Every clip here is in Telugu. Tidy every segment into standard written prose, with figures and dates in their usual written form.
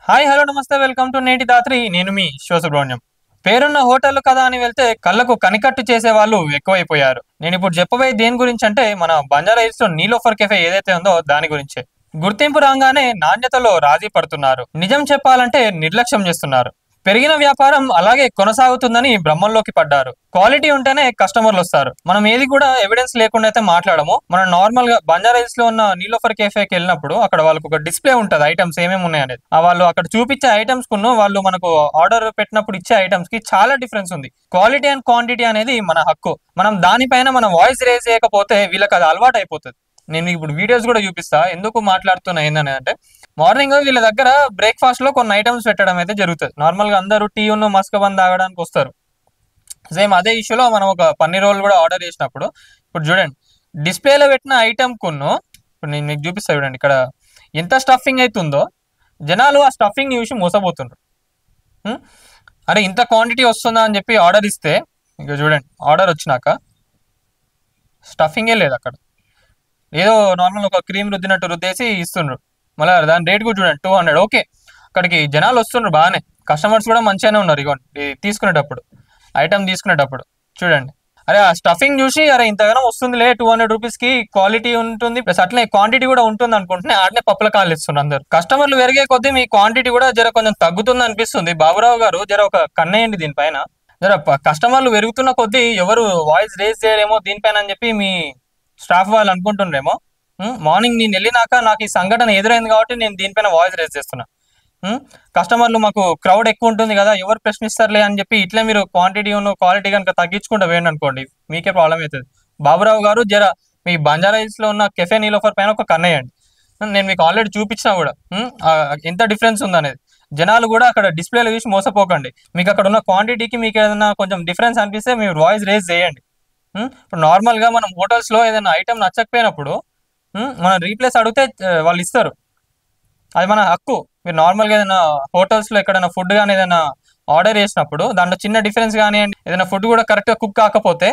హాయ్ హలో నమస్తే వెల్కమ్ టు నేటి దాత్రి. నేను మీ శివసుబ్రహ్మణ్యం. పేరున్న హోటల్ కదా అని వెళ్తే కళ్ళకు కనికట్టు చేసే వాళ్ళు ఎక్కువైపోయారు. నేను ఇప్పుడు చెప్పబోయే దేని గురించి అంటే మన బంజారా హిల్స్ లో నీలోఫర్ కెఫే ఏదైతే ఉందో దాని గురించే. గుర్తింపు రాగానే నాణ్యతలో రాజీ పడుతున్నారు. నిజం చెప్పాలంటే నిర్లక్ష్యం చేస్తున్నారు. పెరిగిన వ్యాపారం అలాగే కొనసాగుతుందని బ్రహ్మంలోకి పడ్డారు. క్వాలిటీ ఉంటేనే కస్టమర్లు వస్తారు. మనం ఏది కూడా ఎవిడెన్స్ లేకుండా అయితే మాట్లాడము. మనం నార్మల్ గా బంజారా హిల్స్ లో ఉన్న నీలోఫర్ కేఫేకి వెళ్ళినప్పుడు అక్కడ వాళ్ళకు ఒక డిస్ప్లే ఉంటుంది, ఐటమ్స్ ఏమేమి ఉన్నాయి అనేది. ఆ వాళ్ళు అక్కడ చూపించే ఐటమ్స్ కును వాళ్ళు మనకు ఆర్డర్ పెట్టినప్పుడు ఇచ్చే ఐటమ్స్ కి చాలా డిఫరెన్స్ ఉంది. క్వాలిటీ అండ్ క్వాంటిటీ అనేది మన హక్కు. మనం దానిపైన మన వాయిస్ రేజ్ చేయకపోతే వీళ్ళకి అది అలవాటు అయిపోతుంది. నేను ఇప్పుడు వీడియోస్ కూడా చూపిస్తా ఎందుకు మాట్లాడుతున్నా ఏందని అంటే, మార్నింగ్ వీళ్ళ దగ్గర బ్రేక్ఫాస్ట్ లో కొన్ని ఐటమ్స్ పెట్టడం అయితే జరుగుతుంది. నార్మల్ గా అందరూ టీ ఉన్న మస్క బంద్ తాగడానికి వస్తారు. సేమ్ అదే ఇష్యూలో మనం ఒక పన్నీర్ రోల్ కూడా ఆర్డర్ చేసినప్పుడు ఇప్పుడు చూడండి, డిస్ప్లేలో పెట్టిన ఐటమ్ కును ఇప్పుడు నేను మీకు చూపిస్తా చూడండి, ఇక్కడ ఎంత స్టఫింగ్ అవుతుందో జనాలు ఆ స్టఫింగ్ చూసి మోసపోతుండ్రు. ఉం? అరే ఇంత క్వాంటిటీ వస్తుందా అని చెప్పి ఆర్డర్ ఇస్తే ఇక చూడండి, ఆర్డర్ వచ్చినాక స్టఫింగే లేదు అక్కడ. ఏదో నార్మల్ ఒక క్రీమ్ రుద్దినట్టు రుద్దేసి ఇస్తుండ్రు. మళ్ళీ దాని రేట్ కూడా చూడండి 200. ఓకే, అక్కడికి జనాలు వస్తుండ్రు బాగానే, కస్టమర్స్ కూడా మంచిగానే ఉన్నారు. ఇగోండి తీసుకునేటప్పుడు, ఐటమ్ తీసుకునేటప్పుడు చూడండి, అరే ఆ స్టఫింగ్ చూసి అరే ఇంతగానో వస్తుందిలే 200 రూపీస్ కి, క్వాలిటీ ఉంటుంది ప్లస్ అట్లనే క్వాంటిటీ కూడా ఉంటుంది అనుకుంటే ఆడనే పప్పుల కాళ్ళు ఇస్తున్నారు అందరు. కస్టమర్లు పెరిగే కొద్దీ మీ క్వాంటిటీ కూడా జర కొంచెం తగ్గుతుంది అనిపిస్తుంది. బాబురావు గారు జర ఒక కన్నేయండి దీనిపైన. జర కస్టమర్లు పెరుగుతున్న కొద్దీ ఎవరు వాయిస్ రేజ్ చేయలేమో దీనిపైన అని చెప్పి మీ స్టాఫ్ వాళ్ళు అనుకుంటుండ్రేమో. మార్నింగ్ నేను వెళ్ళినాక నాకు ఈ సంఘటన ఎదురైంది కాబట్టి నేను దీనిపైన వాయిస్ రేజ్ చేస్తున్నా. కస్టమర్లు మాకు క్రౌడ్ ఎక్కువ ఉంటుంది కదా, ఎవరు ప్రశ్నిస్తారులే అని చెప్పి ఇట్లా మీరు క్వాంటిటీ క్వాలిటీ కనుక తగ్గించుకుంటూ వేయండి అనుకోండి, మీకే ప్రాబ్లం అవుతుంది. బాబురావు గారు జర మీ బంజారా హిల్స్ లో ఉన్న కెఫే నీలోఫర్ పైన ఒక కన్నేయండి. నేను మీకు ఆల్రెడీ చూపించినా కూడా ఎంత డిఫరెన్స్ ఉందనేది. జనాలు కూడా అక్కడ డిస్ప్లేలో చూసి మోసపోకండి. మీకు అక్కడ ఉన్న క్వాంటిటీకి మీకు ఏదైనా కొంచెం డిఫరెన్స్ అనిపిస్తే మీరు వాయిస్ రేజ్ చేయండి. ఇప్పుడు నార్మల్ గా మనం హోటల్స్ లో ఏదైనా ఐటమ్ నచ్చకపోయినప్పుడు మనం రీప్లేస్ అడిగితే వాళ్ళు ఇస్తారు, అది మన హక్కు. మీరు నార్మల్గా ఏదైనా హోటల్స్ లో ఎక్కడైనా ఫుడ్ కానీ ఏదైనా ఆర్డర్ చేసినప్పుడు దాంట్లో చిన్న డిఫరెన్స్ కానివ్వండి, ఏదైనా ఫుడ్ కూడా కరెక్ట్ గా కుక్ కాకపోతే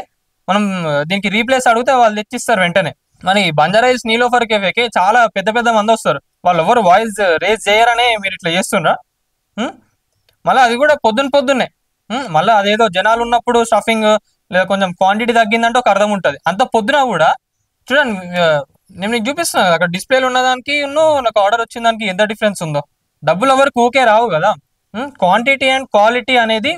మనం దీనికి రీప్లేస్ అడిగితే వాళ్ళు తెచ్చిస్తారు వెంటనే. మరి బంజారా హిల్స్ నీలోఫర్ కేఫేకి చాలా పెద్ద పెద్ద మంది వస్తారు, వాళ్ళు ఎవరు వాయిస్ రేజ్ చేయరనే మీరు ఇట్లా చేస్తుండ్రా. మళ్ళీ అది కూడా పొద్దున్నే మళ్ళీ అదేదో జనాలు ఉన్నప్పుడు స్టఫింగ్ లేదా కొంచెం క్వాంటిటీ తగ్గిందంటే ఒక అర్థం ఉంటుంది. అంత పొద్దున కూడా చూడండి, నేను మీకు చూపిస్తున్నాను అక్కడ డిస్ప్లేలో ఉన్నదానికి నాకు ఆర్డర్ వచ్చిన దానికి ఎంత డిఫరెన్స్ ఉందో. డబ్బులు ఎవరికి ఊకే రావు కదా. క్వాంటిటీ అండ్ క్వాలిటీ అనేది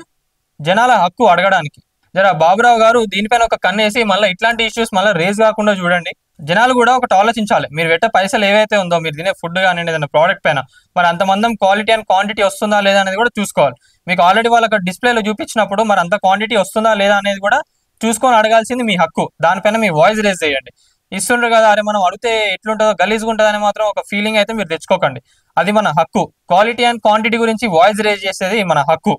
జనాల హక్కు అడగడానికి. జర బాబురావు గారు దీనిపైన ఒక కన్నేసి మళ్ళీ ఇట్లాంటి ఇష్యూస్ మళ్ళీ రేజ్ కాకుండా చూడండి. జనాలు కూడా ఒకటి ఆలోచించాలి, మీరు పెట్టే పైసలు ఏవైతే ఉందో మీరు తినే ఫుడ్ కానీ ఏదైనా ప్రోడక్ట్ పైన మరి అంతమంది క్వాలిటీ అండ్ క్వాంటిటీ వస్తుందా లేదా అనేది కూడా చూసుకోవాలి. మీకు ఆల్రెడీ వాళ్ళు అక్కడ డిస్ప్లేలో చూపించినప్పుడు మరి అంత క్వాంటిటీ వస్తుందా లేదా అనేది కూడా చూసుకొని అడగాల్సింది మీ హక్కు. దానిపైన మీ వాయిస్ రేజ్ చేయండి. ఇస్తుండ్రు కదా అరే మనం అడిగితే ఎట్లుంటుందో గలీజ్గా ఉంటుందని మాత్రం ఒక ఫీలింగ్ అయితే మీరు తెచ్చుకోకండి. అది మన హక్కు. క్వాలిటీ అండ్ క్వాంటిటీ గురించి వాయిస్ రేజ్ చేసేది మన హక్కు.